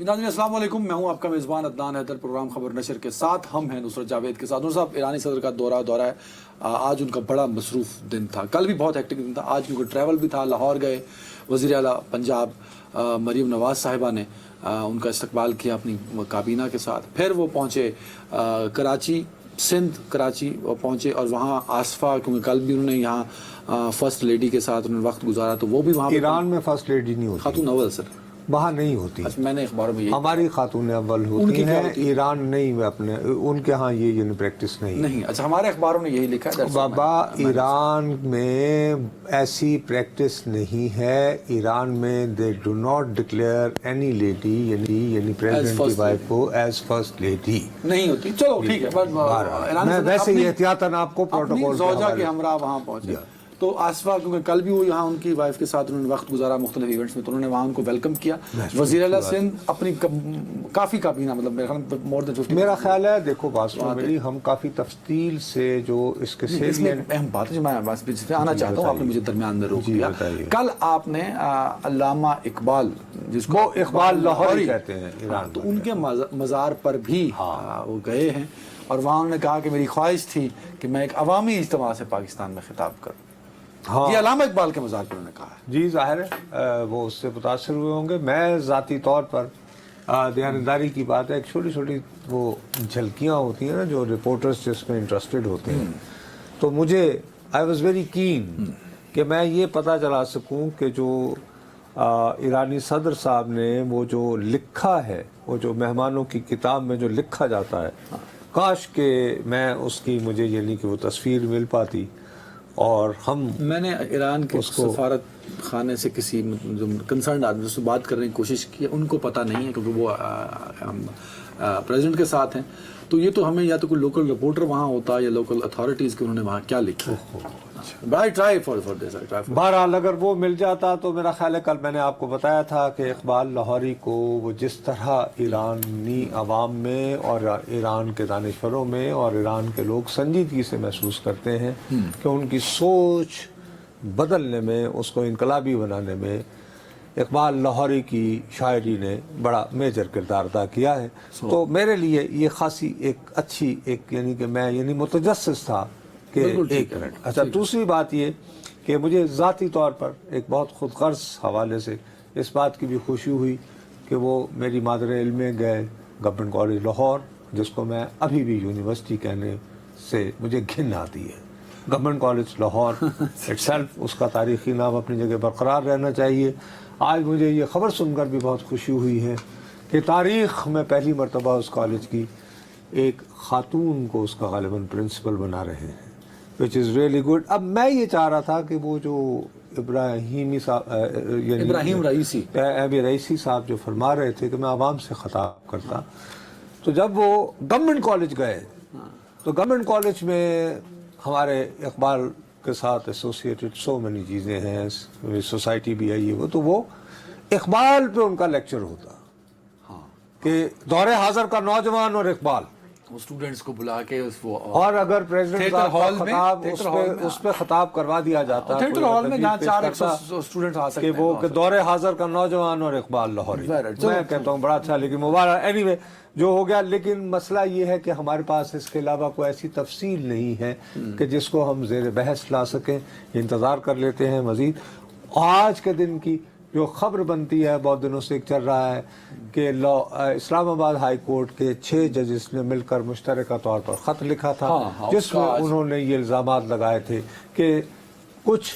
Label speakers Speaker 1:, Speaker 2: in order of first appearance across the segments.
Speaker 1: ناظرین السلام علیکم، میں ہوں آپ کا میزبان عدنان حیدر۔ پروگرام خبر نشر کے ساتھ ہم ہیں نصرت جاوید کے ساتھ۔ نصرت صاحب، ایرانی صدر کا دورہ ہے، آج ان کا بڑا مصروف دن تھا، کل بھی بہت ہیکٹک دن تھا، آج ان کو ٹریول بھی تھا، لاہور گئے، وزیر اعلیٰ پنجاب مریم نواز صاحبہ نے ان کا استقبال کیا اپنی کابینہ کے ساتھ، پھر وہ پہنچے کراچی، سندھ کراچی وہ پہنچے، اور وہاں آصفہ، کیونکہ کل بھی انہوں نے یہاں فرسٹ لیڈی کے ساتھ انہوں نے وقت گزارا، تو وہ بھی وہاں
Speaker 2: ایران میں فرسٹ لیڈی نہیں ہوتی،
Speaker 1: خاتون اول سر
Speaker 2: وہاں نہیں ہوتی،
Speaker 1: میں نے اخباروں میں
Speaker 2: ہماری خاتون اول ہوتی ہیں، ایران نہیں، اپنے ان کے ہاں یہ پریکٹس نہیں۔
Speaker 1: اچھا، ہمارے اخباروں نے یہی لکھا ہے
Speaker 2: بابا، ایران میں ایسی پریکٹس نہیں ہے، ایران میں they do not declare any lady یعنی پریزیڈنٹ کی وائف کو ایز فرسٹ لیڈی
Speaker 1: نہیں ہوتی۔ چلو ٹھیک ہے،
Speaker 2: میں ویسے ہی احتیاطاً آپ کو پروٹوکول
Speaker 1: زوجہ کے ہمراہ وہاں پہنچے، تو آصفہ کیونکہ کل بھی وہ یہاں ان کی وائف کے ساتھ انہوں نے وقت گزارا مختلف ایونٹس میں، تو انہوں نے وہاں ان کو ویلکم کیا۔ وزیر اعلیٰ سندھ اپنی کافی کابینہ، مطلب مور دین 50،
Speaker 2: میرا خیال ہے، دیکھو بات سنو میری، ہم کافی تفصیل سے جو اس کے
Speaker 1: اس میں اہم بات ہے جو میں آنا چاہتا ہوں، آپ نے مجھے درمیان میں روک دیا۔ کل آپ نے علامہ اقبال، جس کو
Speaker 2: اقبال لاہوری کہتے ہیں ایران،
Speaker 1: تو ان کے مزار پر بھی وہ گئے ہیں، اور وہاں انہوں نے کہا کہ میری خواہش تھی کہ میں ایک عوامی اجتماع سے پاکستان میں خطاب کروں۔ یہ علامہ اقبال کے مزار پر انہوں نے کہا ہے۔
Speaker 2: جی ظاہر ہے وہ اس سے متاثر ہوئے ہوں گے۔ میں ذاتی طور پر دیانتداری کی بات ہے، ایک چھوٹی چھوٹی وہ جھلکیاں ہوتی ہیں نا جو رپورٹرز جس میں انٹرسٹڈ ہوتے ہیں، تو مجھے آئی واز ویری کین کہ میں یہ پتہ چلا سکوں کہ جو ایرانی صدر صاحب نے وہ جو لکھا ہے، وہ جو مہمانوں کی کتاب میں جو لکھا جاتا ہے، کاش کہ میں اس کی مجھے یعنی کہ وہ تصویر مل پاتی، اور
Speaker 1: میں نے ایران کے سفارت خانے سے کسی جو کنسرنڈ آدمی سے بات کرنے کی کوشش کی، ان کو پتہ نہیں ہے کیونکہ وہ پریزیڈنٹ کے ساتھ ہیں، تو یہ تو ہمیں یا تو کوئی لوکل رپورٹر وہاں ہوتا یا لوکل اتھارٹیز کہ انہوں نے وہاں کیا لکھا ہے۔
Speaker 2: بہرحال اگر وہ مل جاتا تو میرا خیال ہے، کل میں نے آپ کو بتایا تھا کہ اقبال لاہوری کو وہ جس طرح ایرانی عوام میں اور ایران کے دانشوروں میں اور ایران کے لوگ سنجیدگی سے محسوس کرتے ہیں کہ ان کی سوچ بدلنے میں، اس کو انقلابی بنانے میں اقبال لاہوری کی شاعری نے بڑا میجر کردار ادا کیا ہے، تو میرے لیے یہ خاصی ایک اچھی یعنی کہ میں متجسس تھا کہ ایک منٹ۔ اچھا، دوسری بات یہ کہ مجھے ذاتی طور پر ایک بہت خود غرض حوالے سے اس بات کی بھی خوشی ہوئی کہ وہ میری مادر علم میں گئے گورنمنٹ کالج لاہور، جس کو میں ابھی بھی یونیورسٹی کہنے سے مجھے گھن آتی ہے۔ Government college Lahore itself, اس کا تاریخی نام اپنی جگہ برقرار رہنا چاہیے۔ آج مجھے یہ خبر سن کر بھی بہت خوشی ہوئی ہے کہ تاریخ میں پہلی مرتبہ اس کالج کی ایک خاتون کو اس کا غالباً پرنسپل بنا رہے ہیں، which is really good۔ اب میں یہ چاہ رہا تھا کہ وہ جو ابراہیم رئیسی صاحب جو فرما رہے تھے کہ میں عوام سے خطاب کرتا، تو جب وہ گورنمنٹ کالج گئے تو گورنمنٹ کالج میں ہمارے اقبال کے ساتھ ایسوسیٹڈ سو منی چیزیں ہیں، سوسائٹی بھی ہے، یہ تو وہ اقبال پہ ان کا لیکچر ہوتا کہ دور حاضر کا نوجوان اور اقبال،
Speaker 1: اسٹوڈنٹس کو بلا کے
Speaker 2: اور اگر پریزیڈنٹ صاحب اس پہ خطاب کروا دیا جاتا
Speaker 1: تھیٹر ہال میں جہاں 400 اسٹوڈنٹ آ سکتے
Speaker 2: کہ وہ کہ دور حاضر کا نوجوان اور اقبال لاہوری، میں کہتا ہوں بڑا اچھا، لیکن مبارک اینی وے جو ہو گیا۔ لیکن مسئلہ یہ ہے کہ ہمارے پاس اس کے علاوہ کوئی ایسی تفصیل نہیں ہے کہ جس کو ہم زیر بحث لا سکیں، انتظار کر لیتے ہیں مزید۔ آج کے دن کی جو خبر بنتی ہے، بہت دنوں سے چل رہا ہے کہ اسلام آباد ہائی کورٹ کے 6 ججز نے مل کر مشترکہ طور پر خط لکھا تھا، جس میں انہوں نے یہ الزامات لگائے تھے کہ کچھ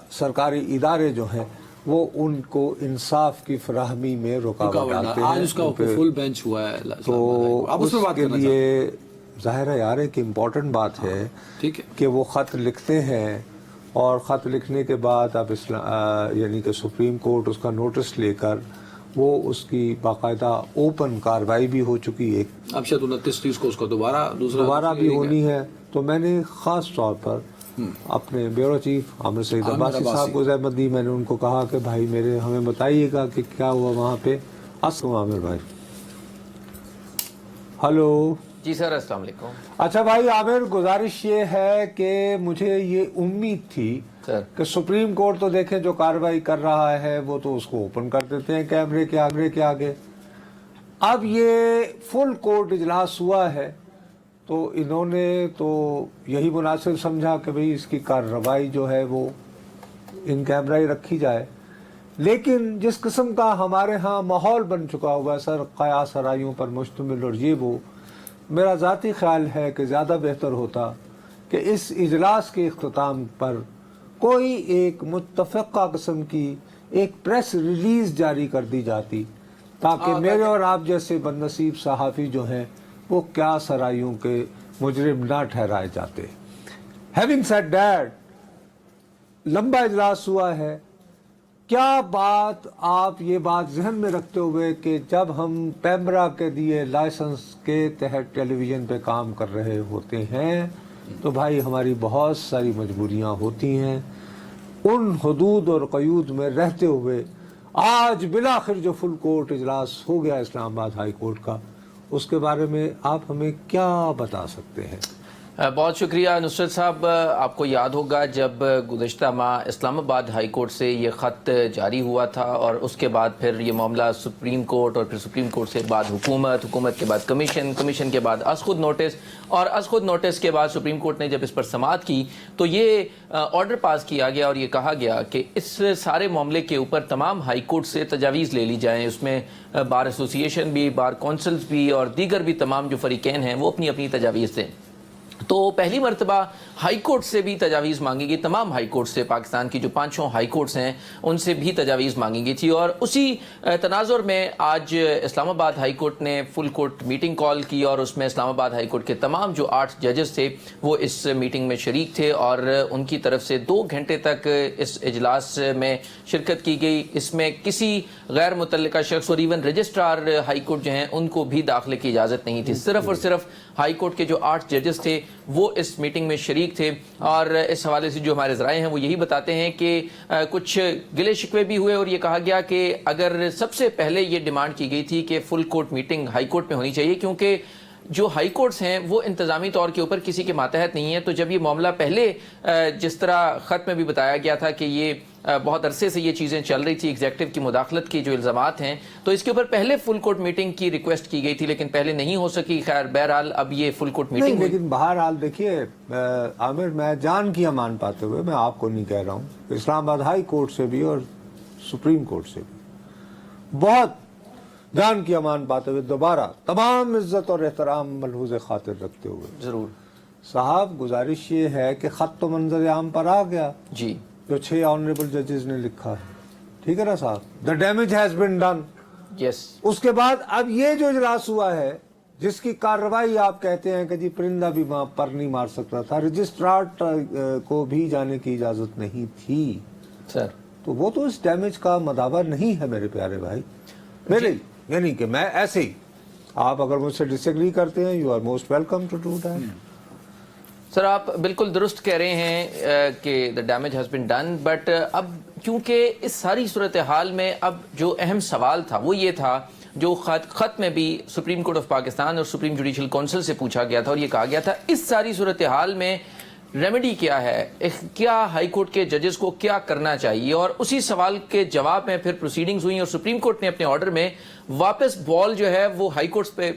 Speaker 2: سرکاری ادارے جو ہیں وہ ان کو انصاف کی فراہمی میں رکاوٹ ڈالتے ہیں۔
Speaker 1: آج اس کا فل بینچ ہوا ہے،
Speaker 2: تو اس کے لیے ظاہر ہے یار ایک امپورٹنٹ بات ہے کہ وہ خط لکھتے ہیں، اور خط لکھنے کے بعد اب یعنی کہ سپریم کورٹ اس کا نوٹس لے کر وہ اس کی باقاعدہ اوپن کارروائی بھی ہو چکی ہے،
Speaker 1: اب شاید 29-30 کو اس کو دوبارہ
Speaker 2: بھی ہونی ہے۔ تو میں نے خاص طور پر اپنے بیورو چیف عامر سعید عباسی صاحب کو زحمت دی، میں نے ان کو کہا کہ بھائی میرے ہمیں بتائیے گا کہ کیا ہوا وہاں پہ۔ السلام عامر بھائی، ہلو۔
Speaker 3: جی سر، السلام علیکم۔
Speaker 2: اچھا بھائی عامر، گزارش یہ ہے کہ مجھے یہ امید تھی کہ سپریم کورٹ تو دیکھیں جو کارروائی کر رہا ہے وہ تو اس کو اوپن کر دیتے ہیں کیمرے کے آگے، اب یہ فل کورٹ اجلاس ہوا ہے تو انہوں نے تو یہی مناسب سمجھا کہ بھئی اس کی کارروائی جو ہے وہ ان کیمرہ ہی رکھی جائے، لیکن جس قسم کا ہمارے ہاں ماحول بن چکا ہوا ہے سر قیاس آرائیوں پر مشتمل اور یہ وہ، میرا ذاتی خیال ہے کہ زیادہ بہتر ہوتا کہ اس اجلاس کے اختتام پر کوئی ایک متفقہ قسم کی ایک پریس ریلیز جاری کر دی جاتی تاکہ میرے اور آپ جیسے بد نصیب صحافی جو ہیں وہ کیا سرائیوں کے مجرم نہ ٹھہرائے جاتے۔ ہیونگ سیڈ دیٹ، لمبا اجلاس ہوا ہے، کیا بات آپ یہ بات ذہن میں رکھتے ہوئے کہ جب ہم پیمرا کے دیے لائسنس کے تحت ٹیلی ویژن پہ کام کر رہے ہوتے ہیں تو بھائی ہماری بہت ساری مجبوریاں ہوتی ہیں، ان حدود اور قیود میں رہتے ہوئے آج بالآخر جو فل کورٹ اجلاس ہو گیا اسلام آباد ہائی کورٹ کا، اس کے بارے میں آپ ہمیں کیا بتا سکتے ہیں؟
Speaker 3: بہت شکریہ نصرت صاحب، آپ کو یاد ہوگا جب گزشتہ ماہ اسلام آباد ہائی کورٹ سے یہ خط جاری ہوا تھا اور اس کے بعد پھر یہ معاملہ سپریم کورٹ اور پھر سپریم کورٹ سے بعد حکومت کے بعد کمیشن کے بعد از خود نوٹس اور از خود نوٹس کے بعد سپریم کورٹ نے جب اس پر سماعت کی تو یہ آرڈر پاس کیا گیا اور یہ کہا گیا کہ اس سارے معاملے کے اوپر تمام ہائی کورٹ سے تجاویز لے لی جائیں، اس میں بار ایسوسی ایشن بھی، بار کونسلز بھی اور دیگر بھی تمام جو فریقین ہیں وہ اپنی اپنی تجاویز دیں۔ تو پہلی مرتبہ ہائی کورٹ سے بھی تجاویز مانگی گئی، تمام ہائی کورٹ سے، پاکستان کی جو 5 ہائی کورٹس ہیں ان سے بھی تجاویز مانگی گئی تھی، اور اسی تناظر میں آج اسلام آباد ہائی کورٹ نے فل کورٹ میٹنگ کال کی اور اس میں اسلام آباد ہائی کورٹ کے تمام جو 8 ججز تھے وہ اس میٹنگ میں شریک تھے اور ان کی طرف سے 2 گھنٹے تک اس اجلاس میں شرکت کی گئی۔ اس میں کسی غیر متعلقہ شخص اور ایون رجسٹرار ہائی کورٹ جو ہیں ان کو بھی داخلے کی اجازت نہیں تھی، صرف اور صرف ہائی کورٹ کے جو 8 ججز تھے وہ اس میٹنگ میں شریک تھے۔ اور اس حوالے سے جو ہمارے ذرائع ہیں وہ یہی بتاتے ہیں کہ کچھ گلے شکوے بھی ہوئے اور یہ کہا گیا کہ اگر سب سے پہلے یہ ڈیمانڈ کی گئی تھی کہ full court meeting high court میں ہونی چاہیے، کیونکہ جو ہائی کورٹس ہیں وہ انتظامی طور کے اوپر کسی کے ماتحت نہیں ہیں، تو جب یہ معاملہ پہلے جس طرح خط میں بھی بتایا گیا تھا کہ یہ بہت عرصے سے یہ چیزیں چل رہی تھی، ایگزیکٹو کی مداخلت کی جو الزامات ہیں، تو اس کے اوپر پہلے فل کورٹ میٹنگ کی ریکویسٹ کی گئی تھی لیکن پہلے نہیں ہو سکی۔ خیر بہرحال اب یہ فل کورٹ میٹنگ
Speaker 2: نہیں، لیکن بہرحال دیکھیے عامر، میں جان کی امان پاتے ہوئے میں آپ کو نہیں کہہ رہا ہوں، اسلام آباد ہائی کورٹ سے بھی اور سپریم کورٹ سے بھی بہت جان کی امان پاتے ہوئے دوبارہ تمام عزت اور احترام ملحوظ خاطر رکھتے ہوئے
Speaker 3: ضرور
Speaker 2: صاحب گزارش یہ ہے کہ خط تو منظر عام پر آ گیا
Speaker 3: جی،
Speaker 2: جو 6 آنریبل ججز نے لکھا ہے، ٹھیک ہے نا صاحب، the damage has been done.
Speaker 3: Yes,
Speaker 2: اس کے بعد اب یہ جو اجلاس ہوا ہے جس کی کارروائی آپ کہتے ہیں کہ جی پرندہ بھی پر نہیں مار سکتا تھا، رجسٹرار کو بھی جانے کی اجازت نہیں تھی
Speaker 3: سر،
Speaker 2: تو وہ تو اس ڈیمیج کا مداوع نہیں ہے میرے پیارے بھائی میرے، یعنی کہ میں ایسے ہی، آپ اگر مجھ سے ڈس ایگری کرتے ہیں you are most welcome to do that.
Speaker 3: Sir آپ بالکل درست کہہ رہے ہیں کہ the damage has been done، but اب کیونکہ اس ساری صورتحال میں اب جو اہم سوال تھا وہ یہ تھا جو خط میں بھی سپریم کورٹ آف پاکستان اور سپریم جوڈیشل کونسل سے پوچھا گیا تھا اور یہ کہا گیا تھا اس ساری صورتحال میں ریمیڈی کیا ہے، کیا ہائی کورٹ کے ججز کو کیا کرنا چاہیے، اور اسی سوال کے جواب میں پھر پروسیڈنگز ہوئیں اور سپریم کورٹ نے اپنے آرڈر میں واپس بال جو ہے وہ ہائی کورٹس پہ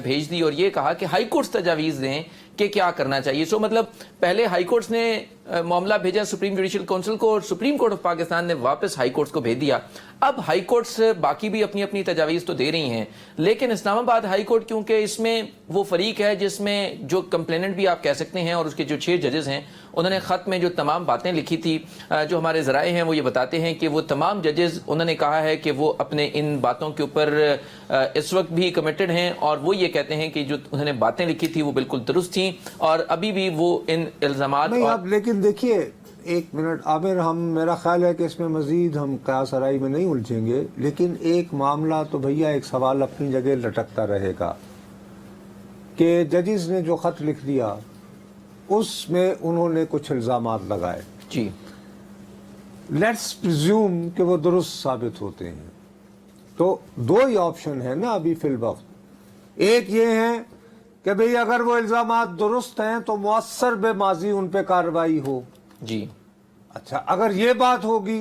Speaker 3: بھیج دی اور یہ کہا کہ ہائی کورٹس تجاویز دیں کہ کیا کرنا چاہیے۔ سو مطلب پہلے ہائی کورٹس نے معاملہ بھیجا سپریم جوڈیشل کونسل کو اور سپریم کورٹ آف پاکستان نے واپس ہائی کورٹس کو بھیج دیا۔ اب ہائی کورٹس باقی بھی اپنی اپنی تجاویز تو دے رہی ہیں، لیکن اسلام آباد ہائی کورٹ کیونکہ اس میں وہ فریق ہے جس میں جو کمپلیننٹ بھی آپ کہہ سکتے ہیں اور اس کے جو 6 ججز ہیں انہوں نے خط میں جو تمام باتیں لکھی تھی، جو ہمارے ذرائع ہیں وہ یہ بتاتے ہیں کہ وہ تمام ججز انہوں نے کہا ہے کہ وہ اپنے ان باتوں کے اوپر اس وقت بھی کمیٹڈ ہیں اور وہ یہ کہتے ہیں کہ جو انہوں نے باتیں لکھی تھی وہ بالکل درست تھیں اور ابھی بھی وہ ان الزامات
Speaker 2: نہیں اب لیکن دیکھیے ایک منٹ عامر، ہم میرا خیال ہے کہ اس میں مزید ہم قیاس آرائی میں نہیں الجھیں گے، لیکن ایک معاملہ تو بھیا ایک سوال اپنی جگہ لٹکتا رہے گا کہ ججز نے جو خط لکھ دیا اس میں انہوں نے کچھ الزامات لگائے،
Speaker 3: جی
Speaker 2: لیٹس پریزیوم کہ وہ درست ثابت ہوتے ہیں، تو 2 ہی آپشن ہیں نا ابھی فی الوقت۔ ایک یہ ہے کہ بھئی اگر وہ الزامات درست ہیں تو مؤثر بے ماضی ان پہ کارروائی ہو،
Speaker 3: جی
Speaker 2: اچھا اگر یہ بات ہوگی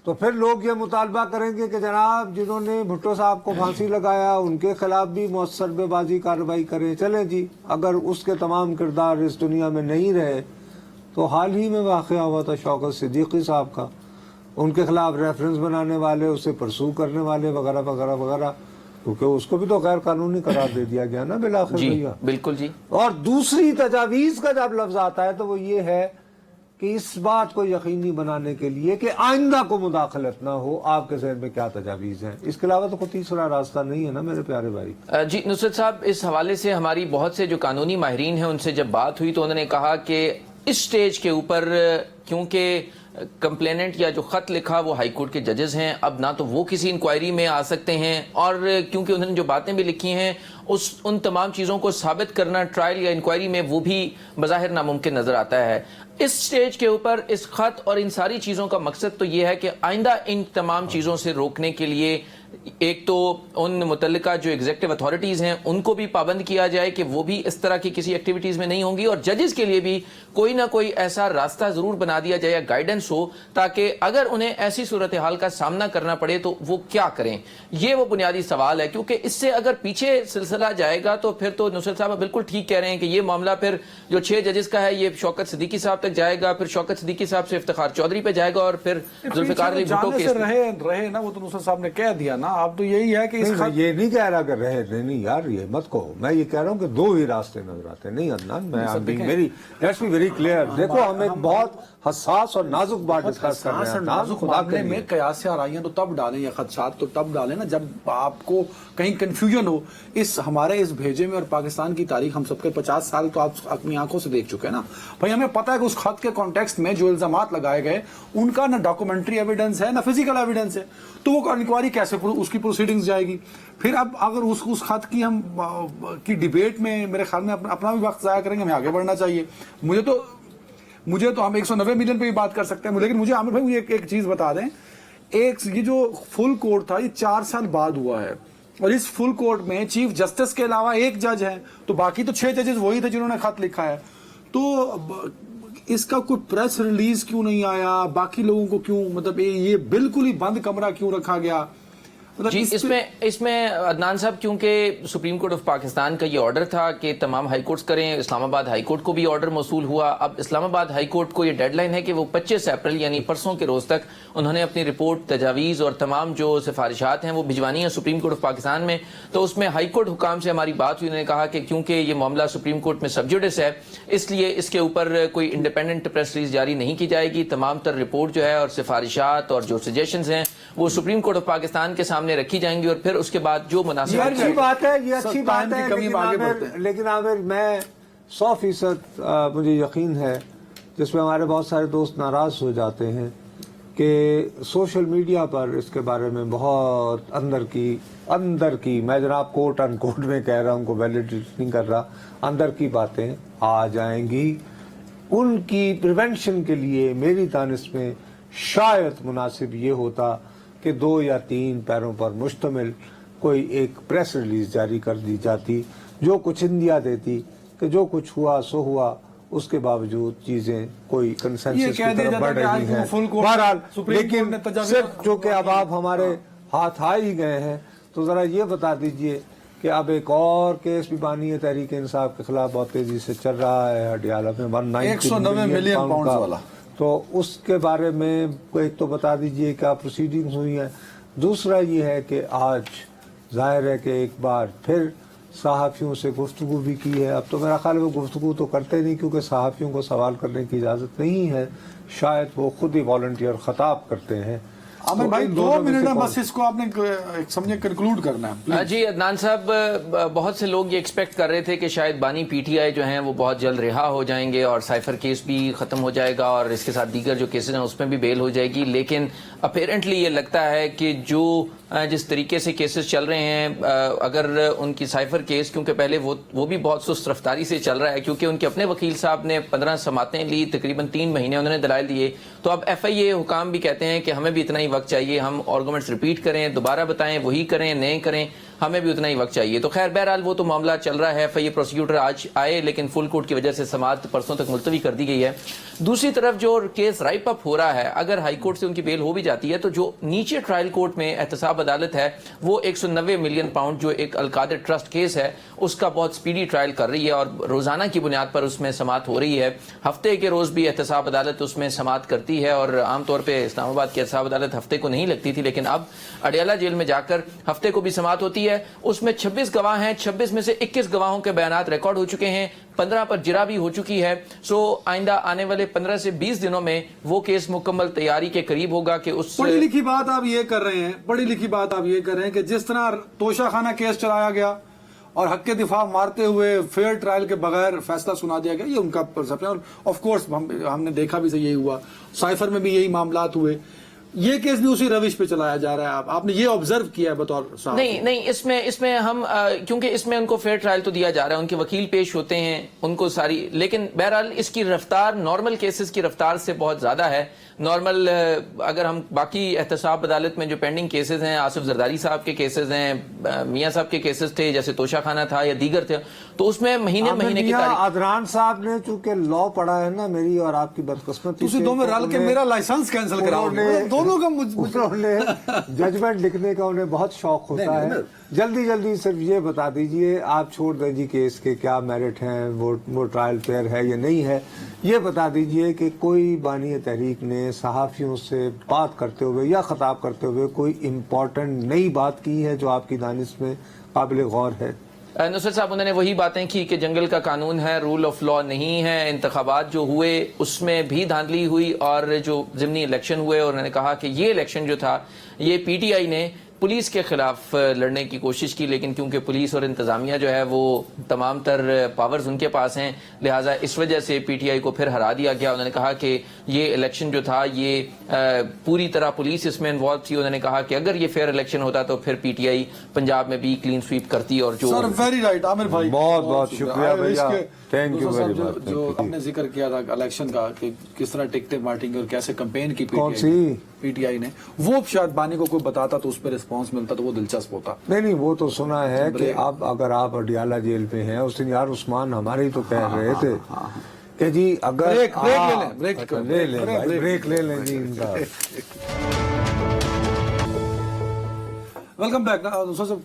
Speaker 2: تو پھر لوگ یہ مطالبہ کریں گے کہ جناب جنہوں نے بھٹو صاحب کو پھانسی لگایا ان کے خلاف بھی مؤثر بے بازی کارروائی کریں. چلیں جی, اگر اس کے تمام کردار اس دنیا میں نہیں رہے تو حال ہی میں واقعہ ہوا تھا شوکت صدیقی صاحب کا, ان کے خلاف ریفرنس بنانے والے, اسے پرسو کرنے والے وغیرہ وغیرہ وغیرہ, کیونکہ اس کو بھی تو غیر قانونی قرار دے دیا گیا نا بالآخر.
Speaker 3: جی بالکل جی.
Speaker 2: اور دوسری تجاویز کا جب لفظ آتا ہے تو وہ یہ ہے کہ اس بات کو یقینی بنانے کے لیے کہ آئندہ کو مداخلت نہ ہو, آپ کے ذہن میں کیا تجاویز ہیں؟ اس کے علاوہ تو کوئی تیسرا راستہ نہیں ہے نا میرے پیارے بھائی.
Speaker 3: جی نصرت صاحب, اس حوالے سے ہماری بہت سے جو قانونی ماہرین ہیں ان سے جب بات ہوئی تو انہوں نے کہا کہ اس سٹیج کے اوپر کیونکہ کمپلیننٹ یا جو خط لکھا وہ ہائی کورٹ کے ججز ہیں, اب نہ تو وہ کسی انکوائری میں آ سکتے ہیں, اور کیونکہ انہوں نے جو باتیں بھی لکھی ہیں ان تمام چیزوں کو ثابت کرنا ٹرائل یا انکوائری میں وہ بھی بظاہر ناممکن نظر آتا ہے. اس سٹیج کے اوپر اس خط اور ان ساری چیزوں کا مقصد تو یہ ہے کہ آئندہ ان تمام چیزوں سے روکنے کے لیے ایک تو ان متعلقہ جو ایگزیکٹو اتھارٹیز ہیں ان کو بھی پابند کیا جائے کہ وہ بھی اس طرح کی کسی ایکٹیویٹیز میں نہیں ہوں گی, اور ججز کے لیے بھی کوئی نہ کوئی ایسا راستہ ضرور بنا دیا جائے یا گائیڈنس ہو تاکہ اگر انہیں ایسی صورتحال کا سامنا کرنا پڑے تو وہ کیا کریں. یہ وہ بنیادی سوال ہے, کیونکہ اس سے اگر پیچھے سلسلہ جائے گا تو پھر تو نصرت صاحب بالکل ٹھیک کہہ رہے ہیں کہ یہ معاملہ پھر جو 6 ججز کا ہے یہ شوکت صدیقی صاحب تک جائے گا, پھر شوکت صدیقی صاحب سے افتخار چودھری پہ جائے گا, اور پھر ذوالفقار علی بھٹو کے
Speaker 1: رہے نا, وہ تو نصرت صاحب نے کہہ دیا نا. اب تو یہی ہے کہ
Speaker 2: یہ نہیں کہہ رہا کہ رہے نہیں یار, یہ مت کہو. میں یہ کہہ رہا ہوں کہ دو ہی راستے نظر آتے ہیں. نہیں عدنان, میں میری لیٹس بی ویری کلیئر. دیکھو ہم ایک بہت حساس اور نازک بات ڈسکس کر رہے ہیں.
Speaker 1: نازک معاملے میں قیاس آرائیاں تو تب ڈالیں یا خدشات تو تب ڈالیں نا جب آپ کو کہیں کنفیوژن ہو. ہمارے اس بھیجے میں اور پاکستان کی تاریخ ہم سب کے 50 سال تو آپ اپنی آنکھوں سے دیکھ چکے ہیں نا بھائی. ہمیں پتہ ہے کہ اس خط کے کانٹیکسٹ میں جو الزامات لگائے گئے ان کا نہ ڈاکومنٹری ایویڈنس ہے نہ فزیکل ایویڈنس ہے, تو وہ انکوائری کیسے اس کی پروسیڈنگز جائے گی. پھر اب اگر اس خط کی ہم کی ڈیبیٹ میں میرے خیال میں اپنا بھی وقت ضائع کریں گے, ہمیں آگے بڑھنا چاہیے. مجھے تو ہم 190 ملین پہ بھی بات کر سکتے ہیں, لیکن مجھے عامر بھائی ایک چیز بتا دیں. یہ جو فل کورٹ تھا یہ 4 سال بعد ہوا ہے, اور اس فل کورٹ میں چیف جسٹس کے علاوہ ایک جج ہے, تو باقی تو 6 ججز وہی تھے جنہوں نے خط لکھا ہے. تو اس کا کوئی پریس ریلیز کیوں نہیں آیا, باقی لوگوں کو کیوں, مطلب یہ بالکل ہی بند کمرہ کیوں رکھا گیا؟
Speaker 3: جی اس میں عدنان صاحب, کیونکہ سپریم کورٹ آف پاکستان کا یہ آرڈر تھا کہ تمام ہائی کورٹس کریں, اسلام آباد ہائی کورٹ کو بھی آرڈر موصول ہوا. اب اسلام آباد ہائی کورٹ کو یہ ڈیڈ لائن ہے کہ وہ 25 اپریل یعنی پرسوں کے روز تک انہوں نے اپنی رپورٹ, تجاویز اور تمام جو سفارشات ہیں وہ بھجوانی ہیں سپریم کورٹ آف پاکستان میں. تو اس میں ہائی کورٹ حکام سے ہماری بات ہوئی, انہوں نے کہا کہ کیونکہ یہ معاملہ سپریم کورٹ میں سب جوڈس ہے اس لیے اس کے اوپر کوئی انڈیپینڈنٹ پریس ریلیز جاری نہیں کی جائے گی. تمام تر رپورٹ جو ہے اور سفارشات اور جو سجیشنز ہیں وہ سپریم کورٹ آف پاکستان کے سامنے رکھی جائیں گی, اور پھر اس کے بعد جو مناسب
Speaker 2: یہ اچھی بات ہے, یہ اچھی بات ہے. لیکن عامر میں 100% مجھے یقین ہے, جس میں ہمارے بہت سارے دوست ناراض ہو جاتے ہیں کہ سوشل میڈیا پر اس کے بارے میں بہت اندر کی میں جناب کوٹ ان کوٹ میں کہہ رہا ہوں, کو ویلیڈیٹ نہیں کر رہا, اندر کی باتیں آ جائیں گی. ان کی پریونشن کے لیے میری دانش میں شاید مناسب یہ ہوتا کہ 2 یا 3 پیروں پر مشتمل کوئی ایک پریس ریلیز جاری کر دی جاتی جو کچھ انڈیا دیتی کہ جو کچھ ہوا سو ہوا, اس کے باوجود چیزیں کوئی کنسنسس کی طرف بڑھ رہی ہیں. بہرحال لیکن صرف جو کہ اب آپ ہمارے ہاتھ آ ہی گئے ہیں تو ذرا یہ بتا دیجئے کہ اب ایک اور کیس بھی بانی ہے تحریک انصاف کے خلاف بہت تیزی سے چل رہا ہے ہڈیالہ میں
Speaker 1: 190 ملین پاؤنڈ والا,
Speaker 2: تو اس کے بارے میں ایک تو بتا دیجئے کیا پروسیڈنگز ہوئی ہیں. دوسرا یہ ہے کہ آج ظاہر ہے کہ ایک بار پھر صحافیوں سے گفتگو بھی کی ہے. اب تو میرا خیال ہے وہ گفتگو تو کرتے نہیں کیونکہ صحافیوں کو سوال کرنے کی اجازت نہیں ہے, شاید وہ خود ہی والنٹیئر خطاب کرتے ہیں.
Speaker 1: عامر بھائی 2 منٹ ہے بس, اس کو آپ نے سمجھے کنکلوڈ کرنا ہے.
Speaker 3: جی عدنان صاحب, بہت سے لوگ یہ ایکسپیکٹ کر رہے تھے کہ شاید بانی پی ٹی آئی جو ہیں وہ بہت جلد رہا ہو جائیں گے اور سائفر کیس بھی ختم ہو جائے گا اور اس کے ساتھ دیگر جو کیسز ہیں اس میں بھی بیل ہو جائے گی, لیکن اپیرنٹلی یہ لگتا ہے کہ جس طریقے سے کیسز چل رہے ہیں, اگر ان کی سائفر کیس, کیونکہ پہلے وہ بھی بہت سست رفتاری سے چل رہا ہے کیونکہ ان کے اپنے وکیل صاحب نے 15 سماعتیں لی, تقریباً 3 مہینے انہوں نے دلائل دیے, تو اب ایف آئی اے حکام بھی کہتے ہیں کہ ہمیں بھی اتنا ہی وقت چاہیے. ہم آرگومنٹس ریپیٹ کریں, دوبارہ بتائیں, وہی کریں, نئے کریں, ہمیں بھی اتنا ہی وقت چاہیے. تو خیر بہرحال وہ تو معاملہ چل رہا ہے. یہ پروسیکیوٹر آج آئے لیکن فل کورٹ کی وجہ سے سماعت پرسوں تک ملتوی کر دی گئی ہے. دوسری طرف جو کیس رائپ اپ ہو رہا ہے, اگر ہائی کورٹ سے ان کی بیل ہو بھی جاتی ہے تو جو نیچے ٹرائل کورٹ میں احتساب عدالت ہے وہ 190 ملین پاؤنڈ جو ایک القادر ٹرسٹ کیس ہے اس کا بہت سپیڈی ٹرائل کر رہی ہے اور روزانہ کی بنیاد پر اس میں سماعت ہو رہی ہے. ہفتے کے روز بھی احتساب عدالت اس میں سماعت کرتی ہے اور عام طور پہ اسلام آباد کی احتساب عدالت ہفتے کو نہیں لگتی تھی, لیکن اب اڈیالہ جیل میں جا کر ہفتے کو بھی سماعت ہوتی ہے. اس میں 26 گواہ ہیں, 26 میں سے 21 گواہوں کے بیانات ریکارڈ ہو چکے ہیں, 15 پر جرا بھی ہو چکی ہے. آئندہ آنے والے 15 سے 20 دنوں میں وہ کیس مکمل تیاری کے قریب ہوگا کہ اس
Speaker 1: پڑھی لکھی بات آپ یہ کر رہے ہیں کہ جس طرح توشہ خانہ کیس چلایا گیا اور حق کے دفاع مارتے ہوئے فیئر ٹرائل کے بغیر فیصلہ سنا دیا گیا, یہ ان کا پرسپشن. آف کورس ہم نے دیکھا بھی سے یہی ہوا, سائفر میں بھی یہی معاملات ہوئے. یہ کیس بھی اسی روش پہ چلایا جا رہا ہے. آپ نے یہ آبزرو کیا ہے بطور صاحب؟
Speaker 3: نہیں, اس میں ہم کیونکہ اس میں ان کو فیئر ٹرائل تو دیا جا رہا ہے, ان کے وکیل پیش ہوتے ہیں ان کو ساری, لیکن بہرحال اس کی رفتار نارمل کیسز کی رفتار سے بہت زیادہ ہے. نارمل اگر ہم باقی احتساب عدالت میں جو پینڈنگ کیسز ہیں, آصف زرداری صاحب کے کیسز ہیں, میاں صاحب کے کیسز تھے جیسے توشہ خانہ تھا یا دیگر تھے, تو اس میں مہینے کی تاریخ.
Speaker 2: عدنان صاحب نے چونکہ لا پڑھا ہے نا, میری اور آپ کی بدقسمتی
Speaker 1: تسی دو میں رل کے میرا لائسنس کینسل کراؤ, دونوں کا
Speaker 2: ججمنٹ لکھنے کا انہیں بہت شوق ہوتا ہے. جلدی صرف یہ بتا دیجئے, آپ چھوڑ دیں جی کیس کے کیا میرٹ ہیں, وہ ٹرائل فیئر ہے یا نہیں ہے, یہ بتا دیجئے کہ کوئی بانی تحریک نے صحافیوں سے بات کرتے ہوئے یا خطاب کرتے ہوئے کوئی امپورٹنٹ نئی بات کی ہے جو آپ کی دانش میں قابل غور ہے؟
Speaker 3: نصرت صاحب انہوں نے وہی باتیں کی کہ جنگل کا قانون ہے, رول آف لا نہیں ہے, انتخابات جو ہوئے اس میں بھی دھاندلی ہوئی, اور جو ضمنی الیکشن ہوئے, اور انہوں نے کہا کہ یہ الیکشن جو تھا یہ پی ٹی آئی نے پولیس کے خلاف لڑنے کی کوشش کی, لیکن کیونکہ پولیس اور انتظامیہ جو ہے وہ تمام تر پاورز ان کے پاس ہیں, لہٰذا اس وجہ سے پی ٹی آئی کو پھر ہرا دیا گیا. انہوں نے کہا کہ یہ الیکشن جو تھا یہ پوری طرح پولیس اس میں انوالو تھی. انہوں نے کہا کہ اگر یہ فیئر الیکشن ہوتا تو پھر پی ٹی آئی پنجاب میں بھی کلین سویپ کرتی. اور جو
Speaker 1: سر ویری رائٹ عامر بھائی,
Speaker 2: بہت شکریہ بھیا, تھینک یو ویری مچ.
Speaker 1: جو آپ نے ذکر کیا تھا الیکشن کا کہ کس طرح ٹکٹیں بانٹیں گے اور کیسے کمپین کی پی ٹی آئی نے, وہ شاید بانی کو کوئی بتاتا تو اس پہ رسپانس ملتا تو وہ دلچسپ ہوتا.
Speaker 2: نہیں وہ تو سنا ہے کہ اب اگر آپ اڈیالہ جیل پہ ہیں, اس دن یار عثمان ہمارے تو کہہ رہے تھے کہ جی اگر بریک لے لیں جی ان کا.
Speaker 1: Welcome back.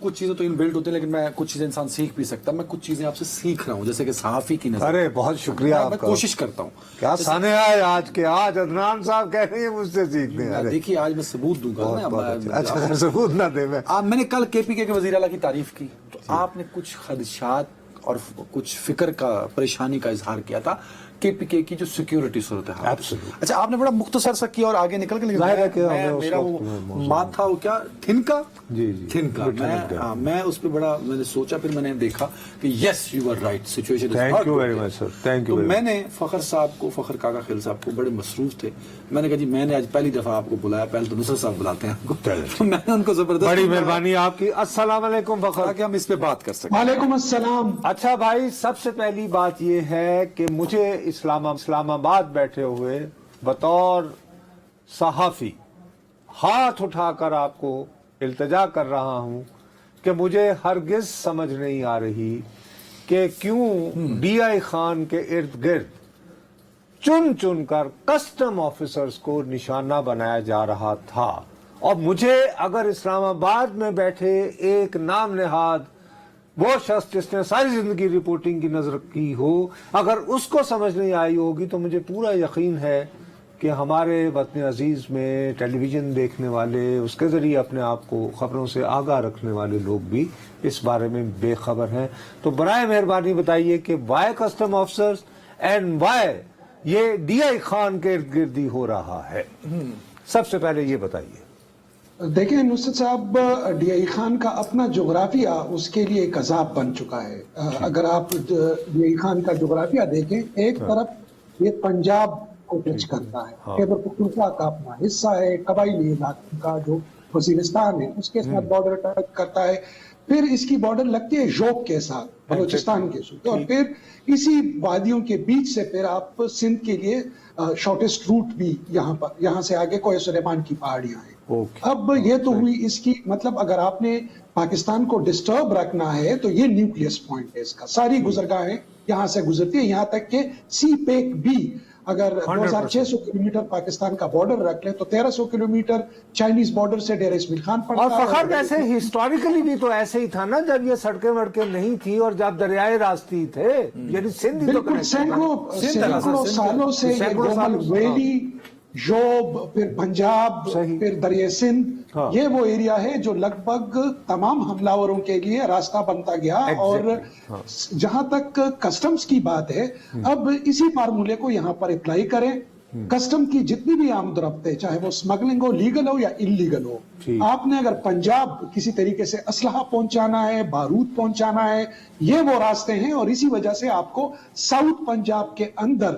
Speaker 1: کچھ چیزیں تو ان بلڈ ہوتی ہیں لیکن میں کچھ چیزیں انسان سیکھ بھی سکتا ہے. میں کچھ چیزیں آپ سے سیکھ رہا ہوں جیسے کہ صحافی کی نظر.
Speaker 2: ارے بہت شکریہ آپ
Speaker 1: میں
Speaker 2: کا,
Speaker 1: کوشش کرتا ہوں.
Speaker 2: کیا سانحہ ہے آج کے, آج عدنان صاحب کہہ رہے ہیں مجھ سے سیکھنے.
Speaker 1: دیکھیے آج میں ثبوت دوں گا.
Speaker 2: اچھا ثبوت نہ دے.
Speaker 1: میں نے کل کے پی کے وزیر اعلیٰ کی تعریف کی تو آپ نے کچھ خدشات اور کچھ فکر کا, پریشانی کا اظہار کیا تھا کے پی کے کی جو سیکیورٹی صورت ہے. اچھا آپ نے بڑا مختصر سا کیا اور آگے نکل کے, میرا وہ بات تھا وہ کیا تھنکا تھنکا, میں اس پہ بڑا میں نے سوچا, پھر میں نے دیکھا کہ yes you are right, situation
Speaker 2: thank you very much sir, thank you.
Speaker 1: میں نے فخر صاحب کو, فخر کاکا خیل صاحب کو, بڑے مصروف تھے, میں نے کہا جی میں نے آج پہلی دفعہ آپ کو بلایا, پہلے تو نصرت صاحب بلاتے ہیں آپ کو, میں نے ان کو زبردست,
Speaker 2: بڑی مہربانی آپ کی. السلام علیکم فخر,
Speaker 1: کہ ہم اس پہ بات کر سکیں.
Speaker 4: وعلیکم السلام.
Speaker 2: اچھا بھائی, سب سے پہلی بات یہ ہے کہ مجھے اسلام آباد بیٹھے ہوئے بطور صحافی ہاتھ اٹھا کر آپ کو التجا کر رہا ہوں کہ مجھے ہرگز سمجھ نہیں آ رہی کہ کیوں ڈی آئی خان کے ارد گرد چن کر کسٹم آفیسرز کو نشانہ بنایا جا رہا تھا. اور مجھے اگر اسلام آباد میں بیٹھے ایک نام نہاد وہ شخص جس نے ساری زندگی رپورٹنگ کی نظر کی ہو, اگر اس کو سمجھ نہیں آئی ہوگی تو مجھے پورا یقین ہے کہ ہمارے وطن عزیز میں ٹیلی ویژن دیکھنے والے, اس کے ذریعے اپنے آپ کو خبروں سے آگاہ رکھنے والے لوگ بھی اس بارے میں بے خبر ہیں. تو برائے مہربانی بتائیے کہ why custom officers and why یہ ڈی آئی خان کے ارد گرد ہی ہو رہا ہے. سب سے پہلے یہ بتائیے.
Speaker 4: دیکھیں نصرت صاحب, ڈی آئی خان کا اپنا جغرافیہ اس کے لیے ایک عذاب بن چکا ہے. اگر آپ ڈی آئی خان کا جغرافیہ دیکھیں, ایک طرف یہ پنجاب کو ٹچ کرتا ہے, خیبر پختونخوا کا اپنا حصہ ہے, قبائلی علاقوں کا جو وزیرستان ہے اس کے ساتھ بارڈر ٹچ کرتا ہے, پھر اس کی بارڈر لگتی ہے ژوک کے ساتھ بلوچستان کے ساتھ, اور پھر اسی وادیوں کے بیچ سے پھر آپ سندھ کے لیے شارٹیسٹ روٹ بھی یہاں سے آگے کوہ سلیمان کی پہاڑیاں ہیں. اب یہ تو ہوئی اس کی مطلب اگر آپ نے پاکستان کو ڈسٹرب رکھنا ہے تو یہ نیوکلیس پوائنٹ ہے اس کا. ساری گزرگاہیں یہاں سے گزرتی ہے, یہاں تک کہ سی پیک بھی اگر 2600 کلومیٹر پاکستان کا بارڈر رکھ لیں تو 1300 کلومیٹر چائنیز بارڈر سے ڈیر اسماعیل خان پڑتا
Speaker 2: اور
Speaker 4: ہے.
Speaker 2: فخر ویسے ہسٹوریکلی بھی تو ایسے ہی تھا نا, جب یہ سڑکیں وڑکیں نہیں تھی اور جب دریائے راستی تھے, یعنی سندھ ہی تو
Speaker 4: بالکل سینکڑوں سالوں سے یہ گومل ویلی, یوب, پھر پنجاب, پھر دریا سندھ, یہ وہ ایریا ہے جو لگ بھگ تمام حملہ کے لیے راستہ بنتا گیا. اور جہاں تک کسٹمز کی بات ہے, اب اسی فارمولے کو یہاں پر اپلائی کریں. کسٹم کی جتنی بھی آمد و رفت ہے, چاہے وہ اسمگلنگ ہو, لیگل ہو یا انلیگل ہو, آپ نے اگر پنجاب کسی طریقے سے اسلحہ پہنچانا ہے, بارود پہنچانا ہے, یہ وہ راستے ہیں. اور اسی وجہ سے آپ کو ساؤتھ پنجاب کے اندر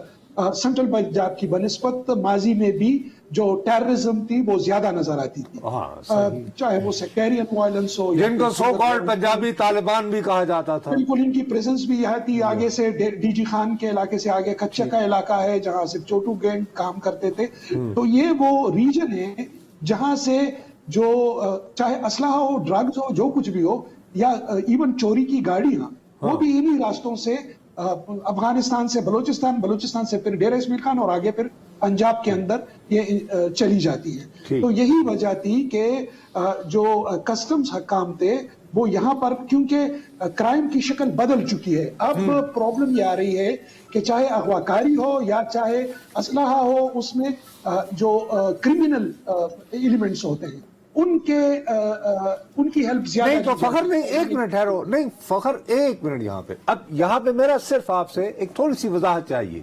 Speaker 4: سینٹرل پنجاب کی بنسبت ماضی میں بھی جو ٹیررزم تھی وہ زیادہ نظر آتی تھی, چاہے وہ سیکٹیرین وائلنس ہو,
Speaker 2: جن کو سو کالڈ پنجابی طالبان بھی کہا جاتا تھا.
Speaker 4: بالکل ان کی پریزنس بھی یہاں تھی. آگے سے ڈی جی خان کے علاقے سے آگے کچا کا علاقہ ہے جہاں سے چوٹو گینگ کام کرتے تھے. تو یہ وہ ریجن ہے جہاں سے جو چاہے اسلحہ ہو, ڈرگز ہو, جو کچھ بھی ہو, یا ایون چوری کی گاڑیاں, وہ بھی انہی راستوں سے افغانستان سے بلوچستان, بلوچستان سے پھر ڈیرہ اسماعیل خان اور آگے پھر پنجاب کے اندر یہ چلی جاتی ہے. تو یہی وجہ تھی کہ جو کسٹمز حکام تھے وہ یہاں پر, کیونکہ کرائم کی شکل بدل چکی ہے, اب پرابلم یہ آ رہی ہے کہ چاہے اغواکاری ہو یا چاہے اسلحہ ہو, اس میں جو کرمنل ایلیمنٹس ہوتے ہیں ان کی ہیلپ زیادہ.
Speaker 2: نہیں تو فخر نہیں, ایک منٹ ٹھہرو, نہیں فخر ایک منٹ یہاں پہ. اب یہاں پہ میرا صرف آپ سے ایک تھوڑی سی وضاحت چاہیے.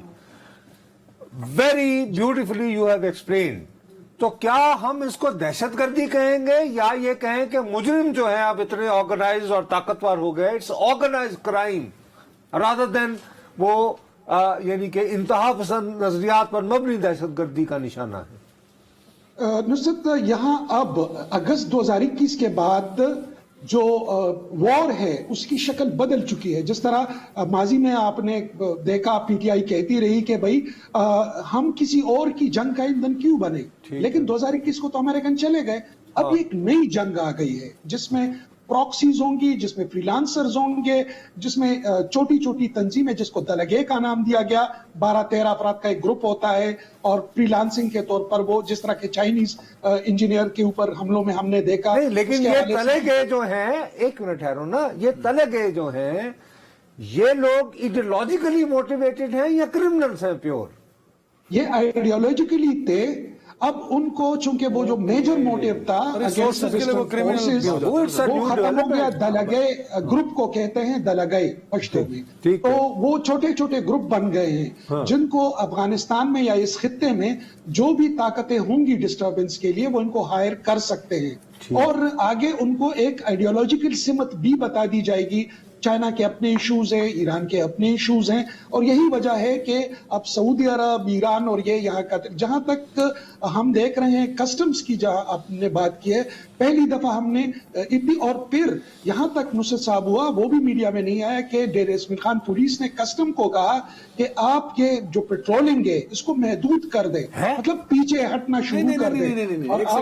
Speaker 2: Very beautifully you have explain. تو کیا ہم اس کو دہشت گردی کہیں گے یا یہ کہیں کہ مجرم جو ہیں اب اتنے آرگنائز اور طاقتور ہو گئے, it's organise crime rather than وہ یعنی کہ انتہا پسند نظریات پر مبنی دہشت گردی کا نشانہ ہے.
Speaker 4: نصرت, یہاں اب اگست 2021 کے بعد جو وار ہے اس کی شکل بدل چکی ہے. جس طرح ماضی میں آپ نے دیکھا پی ٹی آئی کہتی رہی کہ بھائی ہم کسی اور کی جنگ کا ایندھن کیوں بنے, لیکن 2021 کو تو امریکن چلے گئے. اب ایک نئی جنگ آ گئی ہے جس میں پراکسیز ہوں گی, جس میں فری لانسرز ہوں گے, جس میں چھوٹی چھوٹی تنظیمیں جس کو دلگے کا نام دیا گیا, 12-13 افراد کا ایک گروپ ہوتا ہے, اور فری لانسنگ کے طور پر وہ جس طرح کے چائنیز انجینئر کے اوپر حملوں میں ہم نے دیکھا.
Speaker 2: نہیں لیکن یہ تلگے جو ہیں, ایک منٹ ٹھہرو نا, یہ تلگے جو ہیں یہ لوگ ایڈیولوجیکلی موٹیویٹڈ ہیں یا کرمنلز ہیں پیور؟
Speaker 4: یہ آئیڈیالوجیکلی تھے. اب ان کو چونکہ وہ جو میجر موٹیو تھا وہ ختم ہو گیا. دلگے گروپ کو کہتے ہیں, دلگے پشتو میں. تو وہ چھوٹے چھوٹے گروپ بن گئے ہیں جن کو افغانستان میں یا اس خطے میں جو بھی طاقتیں ہوں گی ڈسٹربنس کے لیے وہ ان کو ہائر کر سکتے ہیں, اور آگے ان کو ایک آئیڈیالوجیکل سمت بھی بتا دی جائے گی. چائنا کے اپنے ایشوز ہیں, ایران کے اپنے ایشوز ہیں, اور یہی وجہ ہے کہ اب سعودی عرب, ایران اور یہ یہاں کا, جہاں تک ہم دیکھ رہے ہیں کسٹمز کی جہاں آپ نے بات کی ہے, پہلی دفعہ ہم نے اتنی, اور پھر یہاں تک نصرت صاحب ہوا, وہ بھی میڈیا میں نہیں آیا کہ ڈیرہ اسماعیل خان پولیس نے کسٹم کو کہا کہ آپ یہ جو پیٹرولنگ ہے اس کو محدود کر دیں, مطلب پیچھے ہٹنا شروع کر دیں.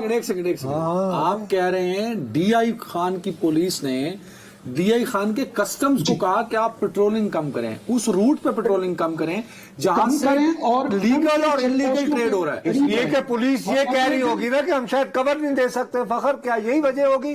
Speaker 1: ایک سیکنڈ آپ کہہ رہے ہیں ڈی آئی خان کی پولیس نے ڈی آئی خان کے کسٹمز کو کہا کہ آپ پیٹرولنگ کم کریں, اس روٹ پہ پیٹرولنگ کم کریں جہاں سے
Speaker 4: اور
Speaker 1: لیگل اور انلیگل ٹریڈ ہو رہا ہے.
Speaker 2: اس لیے کہ پولیس یہ کہہ رہی ہوگی نا کہ ہم شاید کور نہیں دے سکتے. فخر کیا یہی وجہ ہوگی؟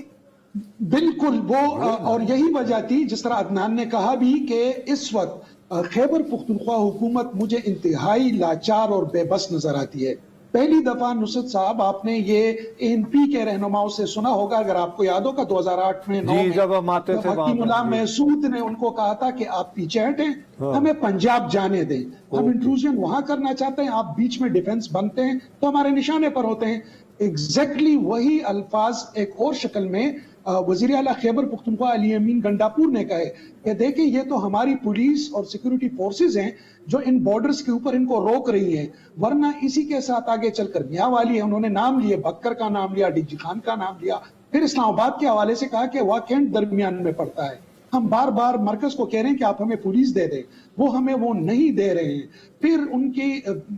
Speaker 4: بالکل وہ, اور یہی وجہ تھی جس طرح عدنان نے کہا بھی کہ اس وقت خیبر پختونخوا حکومت مجھے انتہائی لاچار اور بے بس نظر آتی ہے. پہلی دفعہ نصرت صاحب آپ نے یہ این پی کے رہنماؤں سے سنا ہوگا, اگر آپ کو یاد ہوگا 2008 میں 9 میں
Speaker 2: جب ہم آتے تھے
Speaker 4: حکیم اللہ محسود نے ان کو کہا تھا کہ آپ پیچھے ہٹیں, ہمیں پنجاب جانے دیں, ہم انٹروژن وہاں کرنا چاہتے ہیں, آپ بیچ میں ڈیفنس بنتے ہیں تو ہمارے نشانے پر ہوتے ہیں. ایگزیکٹلی وہی الفاظ ایک اور شکل میں وزیر اعلیٰ خیبر پختونخوا علی امین گنڈاپور نے کہے کہ دیکھیں یہ تو ہماری پولیس اور سیکیورٹی فورسز ہیں جو ان بارڈرز کے اوپر ان کو روک رہی ہیں, ورنہ اسی کے ساتھ آگے چل کر میاں والی ہے, انہوں نے نام لیے, بکر کا نام لیا, ڈی جی خان کا نام لیا, پھر اسلام آباد کے حوالے سے کہا کہ واقعاً درمیان میں پڑتا ہے. ہم بار بار مرکز کو کہہ رہے ہیں کہ آپ ہمیں پولیس دے دیں, وہ ہمیں وہ نہیں دے رہے ہیں. پھر ان کے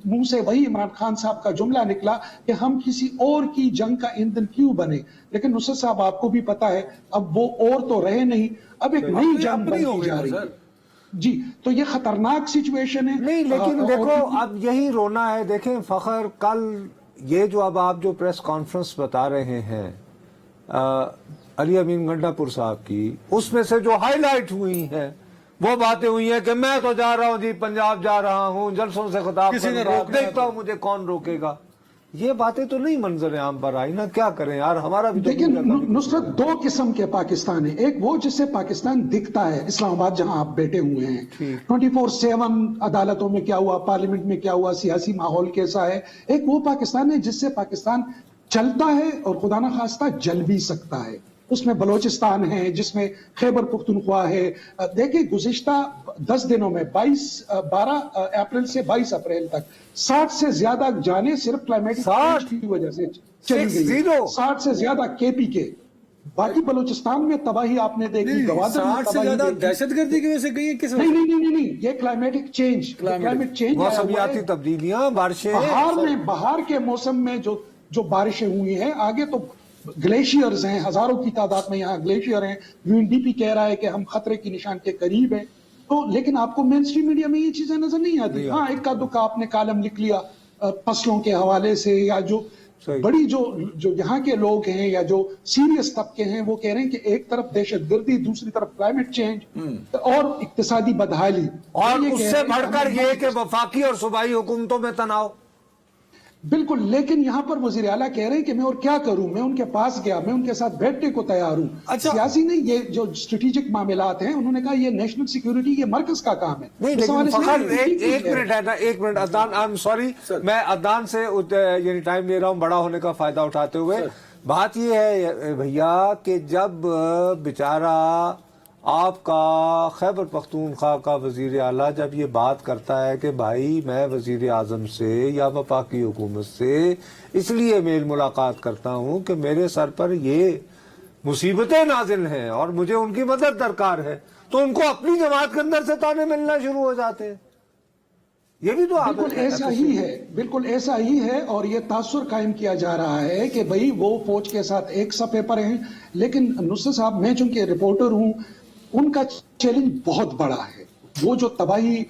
Speaker 4: منہ سے وہی عمران خان صاحب کا جملہ نکلا کہ ہم کسی اور کی جنگ کا ایندھن کیوں بنے. لیکن نصرت صاحب آپ کو بھی پتا ہے اب وہ اور تو رہے نہیں, اب ایک نئی جنگ بنتی جا رہی ہے. جی تو یہ خطرناک سچویشن ہے.
Speaker 2: نہیں لیکن دیکھو اب یہی رونا ہے. دیکھیں فخر, کل یہ جو اب آپ جو پریس کانفرنس بتا رہے ہیں علی امین گنڈا پور صاحب کی, اس میں سے جو ہائی لائٹ ہوئی ہیں وہ باتیں ہوئی ہیں کہ میں تو جا رہا ہوں جی, پنجاب جا رہا ہوں, جلسوں سے خطاب دیکھتا ہوں مجھے کون روکے گا. یہ باتیں تو نہیں منظر عام پر آئی نا, کیا کریں یار, ہمارا بھی.
Speaker 4: لیکن نصرت دو قسم کے پاکستان ہیں. ایک وہ جس سے پاکستان دکھتا ہے, اسلام آباد جہاں آپ بیٹھے ہوئے ہیں 24/7 عدالتوں میں کیا ہوا, پارلیمنٹ میں کیا ہوا, سیاسی ماحول کیسا ہے. ایک وہ پاکستان ہے جس سے پاکستان چلتا ہے اور خدا نخواستہ جل بھی سکتا ہے. اس میں بلوچستان ہے, جس میں خیبر پختونخوا ہے. دیکھیں گزشتہ 10 دنوں میں 12 اپریل سے 22 اپریل تک 60 سے زیادہ جانیں صرف کلائمیٹک چینج کی وجہ سے چلی گئی. 60 سے زیادہ کے پی کے. باقی بلوچستان میں تباہی آپ نے دیکھی, گوادر میں
Speaker 1: 60 سے زیادہ دہشت گردی کی وجہ سے گئی ہے. کس وجہ؟
Speaker 4: نہیں, یہ کلائمیٹک چینج, کلائمیٹ چینج,
Speaker 2: موسمیاتی تبدیلیاں, بارشیں,
Speaker 4: بہار کے موسم میں جو بارشیں ہوئی ہیں. آگے تو گلیشیئرز ہیں, ہزاروں کی تعداد میں یہاں گلیشیئر ہیں. UNDP کہہ رہا ہے کہ ہم خطرے کی نشان کے قریب ہیں. تو لیکن آپ کو مین اسٹریم میڈیا میں یہ چیزیں نظر نہیں آتی. ہاں ایک کا دکا آپ نے کالم لکھ لیا فصلوں کے حوالے سے, یا جو بڑی جو یہاں کے لوگ ہیں یا جو سیریس طبقے ہیں وہ کہہ رہے ہیں کہ ایک طرف دہشت گردی, دوسری طرف کلائمیٹ چینج اور اقتصادی بدحالی,
Speaker 2: اور اس سے بڑھ کر یہ کہ وفاقی اور صوبائی حکومتوں میں تناؤ.
Speaker 4: بالکل. لیکن یہاں پر وزیر اعلیٰ کہہ رہے ہیں کہ میں اور کیا کروں, میں ان کے پاس گیا, میں ان کے ساتھ بیٹھنے کو تیار ہوں. سیاسی نہیں, یہ جو اسٹریٹجک معاملات ہیں, انہوں نے کہا یہ نیشنل سیکیورٹی یہ مرکز کا کام ہے.
Speaker 2: نہیں لیکن فخر ایک منٹ ہے نا, ایک minute Adnan, I am sorry, میں عدنان سے یعنی ٹائم لے رہا ہوں بڑا ہونے کا فائدہ اٹھاتے ہوئے. بات یہ ہے بھیا کہ جب بیچارہ آپ کا خیبر پختونخوا کا وزیر اعلیٰ جب یہ بات کرتا ہے کہ بھائی میں وزیر اعظم سے یا وفاقی حکومت سے اس لیے میل ملاقات کرتا ہوں کہ میرے سر پر یہ مصیبتیں نازل ہیں اور مجھے ان کی مدد درکار ہے, تو ان کو اپنی جماعت کے اندر سے تانے ملنا شروع ہو جاتے ہیں. یہ بھی تو
Speaker 4: بالکل ایسا ہی ہے, بالکل ایسا ہی ہے. اور یہ تاثر قائم کیا جا رہا ہے کہ بھائی وہ فوج کے ساتھ ایک صفحے پر ہیں. لیکن نصرت صاحب, میں چونکہ رپورٹر ہوں, ان کا چیلنج بہت بڑا ہے. وہ جو تباہی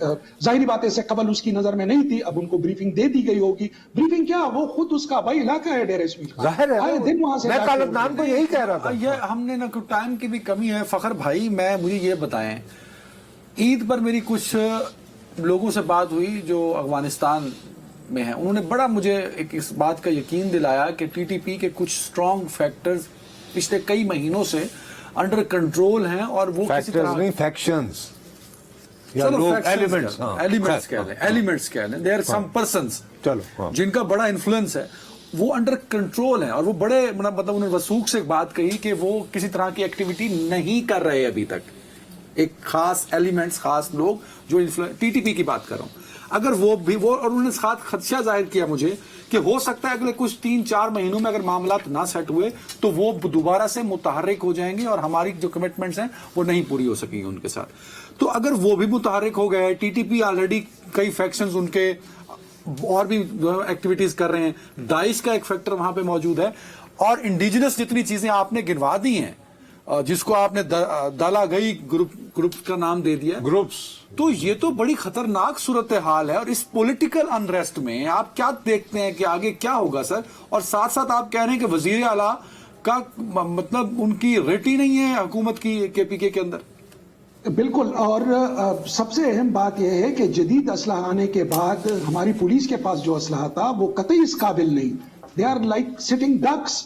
Speaker 4: ظاہری بات سے قبل اس کی نظر میں نہیں تھی, اب ان کو بریفنگ دے دی گئی ہوگی. بریفنگ کیا, وہ خود اس کا بھائی علاقہ ہے ڈیر اسمیل کا,
Speaker 2: ظاہر ہے.
Speaker 4: دن وہاں سے
Speaker 2: میں کالدنان کو یہی کہہ رہا تھا.
Speaker 1: یہ ہم نے نا ٹائم کی بھی کمی ہے. فخر بھائی مجھے یہ بتائیں, عید پر میری کچھ لوگوں سے بات ہوئی جو افغانستان میں ہیں, انہوں نے بڑا مجھے اس بات کا یقین دلایا کہ TTP کے کچھ سٹرانگ فیکٹرز پچھلے کئی مہینوں سے انڈر کنٹرول ہیں, اور وہ کسی طرح
Speaker 2: نہیں فیکشنز
Speaker 1: ایلیمنٹس کہہ لیں, دیر سم پرسنز جن کا بڑا انفلوئنس ہے, وہ انڈر کنٹرول ہیں. اور وہ بڑے مطلب انہوں نے وثوق سے بات کہی کہ وہ کسی طرح کی ایکٹیویٹی نہیں کر رہے ابھی تک. ایک خاص ایلیمنٹس, خاص لوگ جو TTP کی بات کر رہا ہوں, اگر وہ اور انہوں نے ساتھ خدشہ ظاہر کیا مجھے کہ ہو سکتا ہے اگلے کچھ 3-4 مہینوں میں اگر معاملات نہ سیٹ ہوئے تو وہ دوبارہ سے متحرک ہو جائیں گے اور ہماری جو کمٹمنٹس ہیں وہ نہیں پوری ہو سکیں گی ان کے ساتھ. تو اگر وہ بھی متحرک ہو گئے, TTP آلریڈی کئی فیکشنز ان کے اور بھی ایکٹیویٹیز کر رہے ہیں, داعش کا ایک فیکٹر وہاں پہ موجود ہے, اور انڈیجنس جتنی چیزیں آپ نے گنوا دی ہیں, جس کو آپ نے دالا گئی گروپ کا نام دے دیا
Speaker 2: گروپس,
Speaker 1: تو یہ تو بڑی خطرناک صورتحال ہے. اور اس پولیٹیکل انریسٹ میں آپ کیا دیکھتے ہیں کہ آگے کیا ہوگا سر؟ اور ساتھ ساتھ آپ کہہ رہے ہیں کہ وزیر اعلیٰ کا مطلب ان کی ریٹی نہیں ہے حکومت کی KPK کے اندر.
Speaker 4: بالکل. اور سب سے اہم بات یہ ہے کہ جدید اسلحہ آنے کے بعد ہماری پولیس کے پاس جو اسلحہ تھا وہ قطعی اس قابل نہیں. They are like sitting ducks.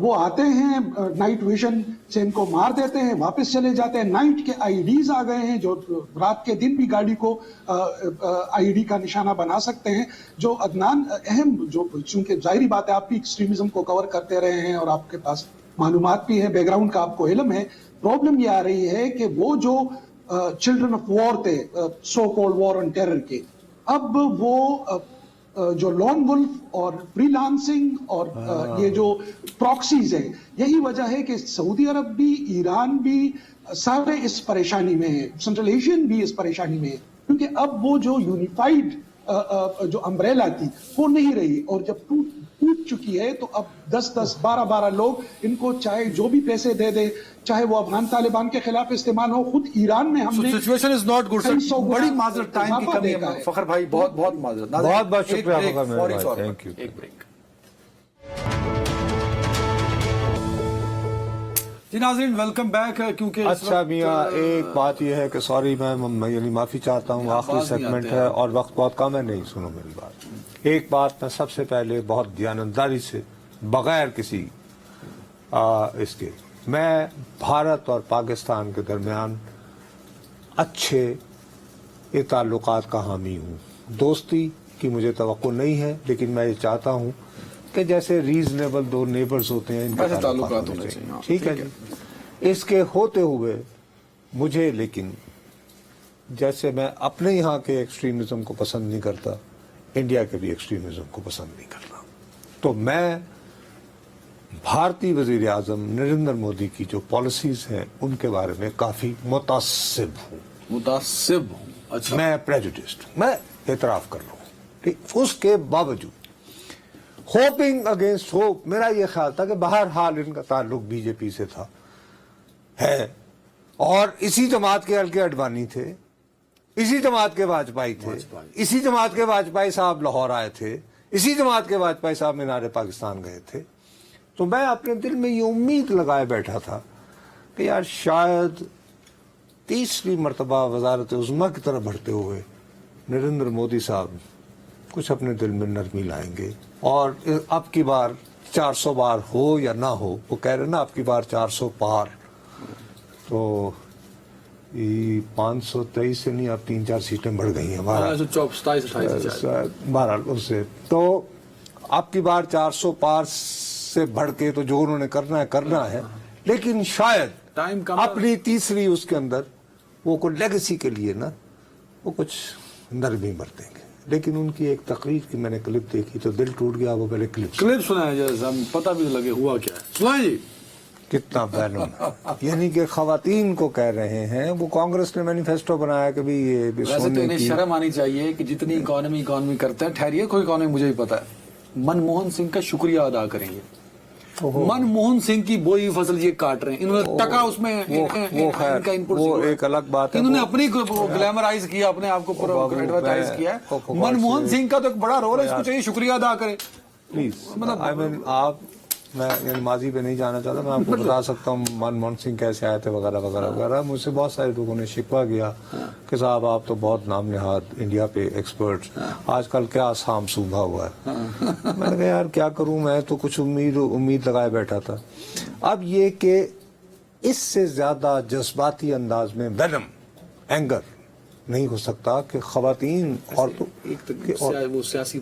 Speaker 4: وہ آتے ہیں, نائٹ ویژن سے ان کو مار دیتے ہیں, واپس چلے جاتے ہیں. نائٹ کے IEDs آ گئے ہیں جو رات کے دن بھی گاڑی کو IED کا نشانہ بنا سکتے ہیں. جو عدنان اہم, جو چونکہ ظاہری بات ہے آپ بھی ایکسٹریمزم کو کور کرتے رہے ہیں اور آپ کے پاس معلومات بھی ہے, بیک گراؤنڈ کا آپ کو علم ہے. پرابلم یہ آ رہی ہے کہ وہ جو چلڈرن آف وار تھے, so called war on terror کے, اب وہ جو لون ولف اور فری لانسنگ اور یہ جو پراکسیز ہیں، یہی وجہ ہے کہ سعودی عرب بھی، ایران بھی سارے اس پریشانی میں ہیں، سینٹرل ایشین بھی اس پریشانی میں ہے، کیونکہ اب وہ جو یونیفائڈ جو امبریلا تھی وہ نہیں رہی، اور جب ٹوٹ چکی ہے تو اب 10-10 12-12 لوگ ان کو چاہے جو بھی پیسے دے دے، چاہے وہ افغان طالبان کے خلاف استعمال ہو، خود ایران میں ہم نے
Speaker 1: سچویشن از ناٹ گڈ سر، بڑی معذرت، ٹائم کی کمی ہے فخر بھائی، بہت بہت معذرت،
Speaker 2: بہت بہت شکریہ فخر میرے بھائی، تھینک یو۔
Speaker 1: ایک بریک۔ جی ناظرین ویلکم بیک، کیونکہ
Speaker 2: اچھا میاں ایک بات یہ ہے کہ سوری میں یعنی معافی چاہتا ہوں، آخری سیگمنٹ ہے اور وقت بہت کم ہے، نہیں سنو میری بات، ایک بات میں سب سے پہلے بہت دیانتداری سے بغیر کسی اس کے، میں بھارت اور پاکستان کے درمیان اچھے تعلقات کا حامی ہوں، دوستی کی مجھے توقع نہیں ہے، لیکن میں یہ چاہتا ہوں کہ جیسے ریزنیبل دو نیبرز ہوتے ہیں ان کے تعلقات ہونے چاہیے، ٹھیک ہے جی۔ اس کے ہوتے ہوئے مجھے لیکن جیسے میں اپنے یہاں کے ایکسٹریمزم کو پسند نہیں کرتا، انڈیا کے بھی ایکسٹریمزم کو پسند نہیں کرتا، تو میں بھارتی وزیر اعظم نریندر مودی کی جو پالیسیز ہیں ان کے بارے میں کافی متعصب ہوں،
Speaker 1: اچھا
Speaker 2: میں پریجوڈسڈ، میں اعتراف کر رہا ہوں، ٹھیک، اس کے باوجود ہوپنگ اگینسٹ ہوپ، میرا یہ خیال تھا کہ بہرحال ان کا تعلق بی جے پی سے تھا ہے، اور اسی جماعت کے الکے اڈوانی تھے، اسی جماعت کے واجپئی تھے، اسی جماعت کے واجپئی صاحب لاہور آئے تھے، اسی جماعت کے واجپئی صاحب مینار پاکستان گئے تھے، تو میں اپنے دل میں یہ امید لگائے بیٹھا تھا کہ یار شاید تیسری مرتبہ وزارت عظمیٰ کی طرف بڑھتے ہوئے نریندر مودی صاحب کچھ اپنے دل میں نرمی لائیں گے، اور اب کی بار 400 بار ہو یا نہ ہو، وہ کہہ رہے نا اب کی بار 400 پار، تو 523 سے نہیں، اب 3-4 سیٹیں بڑھ گئی ہیں بہرحال اس سے، تو اب کی بار 400 پار سے بڑھ کے تو جو انہوں نے کرنا ہے، لیکن شاید اپنی تیسری اس کے اندر وہ کوئی لیگیسی کے لیے نا وہ کچھ نرمی برتیں گے، لیکن ان کی ایک تقریر کی میں نے کلپ دیکھی تو دل ٹوٹ گیا، وہ پہلے
Speaker 1: کلپ سنائیں جیسے ہم پتہ بھی لگے ہوا کیا ہے، سنائیں جی۔
Speaker 2: کتنا بیلون، یعنی کہ خواتین کو کہہ رہے ہیں، وہ کانگریس نے مینیفیسٹو بنایا کہ بھی یہ
Speaker 1: ویسے تو انہیں شرم آنی چاہیے کہ جتنی اکانومی کرتے ہیں، ٹھہریے کوئی اکانومی مجھے ہی پتا ہے، منموہن سنگھ کا شکریہ ادا کریں گے، منموہن سنگھ کی بوئی فصل یہ کاٹ رہے ہیں، انہوں نے ٹکا اس میں
Speaker 2: وہ ایک الگ بات ہے،
Speaker 1: انہوں نے اپنی گلیمرائز کیا، اپنے آپ کو ایڈورٹائز کیا ہے، منموہن سنگھ کا تو ایک بڑا رول ہے، اس کو چاہیے شکریہ ادا کریں
Speaker 2: پلیز، آپ، میں یعنی ماضی پہ نہیں جانا چاہتا، میں آپ کو بتا سکتا ہوں منموہن سنگھ کیسے آئے تھے وغیرہ وغیرہ وغیرہ، مجھ سے بہت سارے لوگوں نے شکوہ کیا کہ صاحب آپ تو بہت نام نہاد انڈیا پہ ایکسپرٹ، آج کل کیا سام سوبھا ہوا ہے، میں نے کہا یار کیا کروں، میں تو کچھ امید لگائے بیٹھا تھا۔ اب یہ کہ اس سے زیادہ جذباتی انداز میں وینم، اینگر نہیں ہو سکتا کہ خواتین اور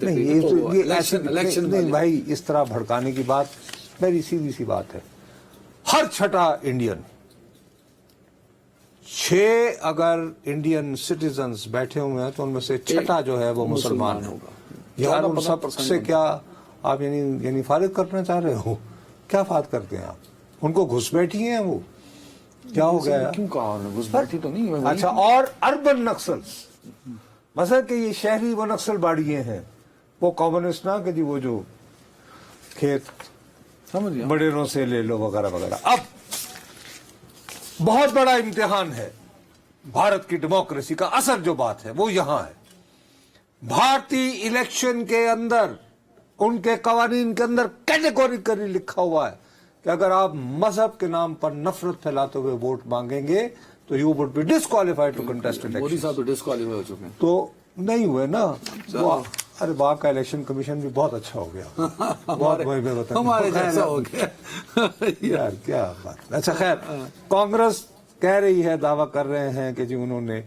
Speaker 2: نہیں بھائی، اس طرح بھڑکانے کی بات، میری سیدھی سی بات ہے، ہر چھٹا انڈین 6 اگر انڈین سٹیزنز بیٹھے ہوئے ہیں تو ان میں سے چھٹا جو ہے وہ مسلمان ہوگا، یار ان سب سے کیا آپ یعنی فارغ کرنا چاہ رہے ہو، کیا بات کرتے ہیں آپ، ان کو گھس بیٹھی ہیں، وہ کیا ہو گیا،
Speaker 1: کیوں کہا گھس بیٹھی تو نہیں،
Speaker 2: اچھا، اور اربن نکسلز، مثلا کہ یہ شہری وہ نکسل باڑیے ہیں، وہ کمیونسٹ نہ کہ جی وہ جو کھیت بڑیروں سے لے لو وغیرہ وغیرہ۔ اب بہت بڑا امتحان ہے بھارت کی ڈیموکریسی کا، اصل جو بات ہے وہ یہاں ہے، بھارتی الیکشن کے اندر ان کے قوانین کے اندر کیٹیگوریکلی لکھا ہوا ہے کہ اگر آپ مذہب کے نام پر نفرت پھیلاتے ہوئے ووٹ مانگیں گے تو you would be disqualified to contest election.
Speaker 1: Modi صاحب تو ڈسکوالیفائی ہو چکے ہیں،
Speaker 2: تو نہیں ہوئے نا، ارے باغ کا الیکشن کمیشن بھی بہت اچھا ہو گیا، بہت
Speaker 1: ہمارے جیسا ہو گیا
Speaker 2: یار، کیا بات۔ اچھا خیر، کانگریس کہہ رہی ہے، دعویٰ کر رہے ہیں کہ جی انہوں نے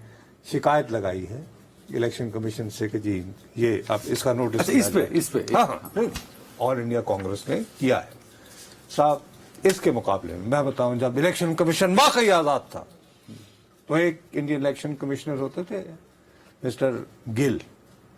Speaker 2: شکایت لگائی ہے الیکشن کمیشن سے کہ جی یہ اب اس کا نوٹس
Speaker 1: اس پہ
Speaker 2: آل انڈیا کانگریس نے کیا ہے صاحب۔ اس کے مقابلے میں بتاؤں، جب الیکشن کمیشن واقعی آزاد تھا تو ایک انڈین الیکشن کمشنر ہوتے تھے مسٹر گل،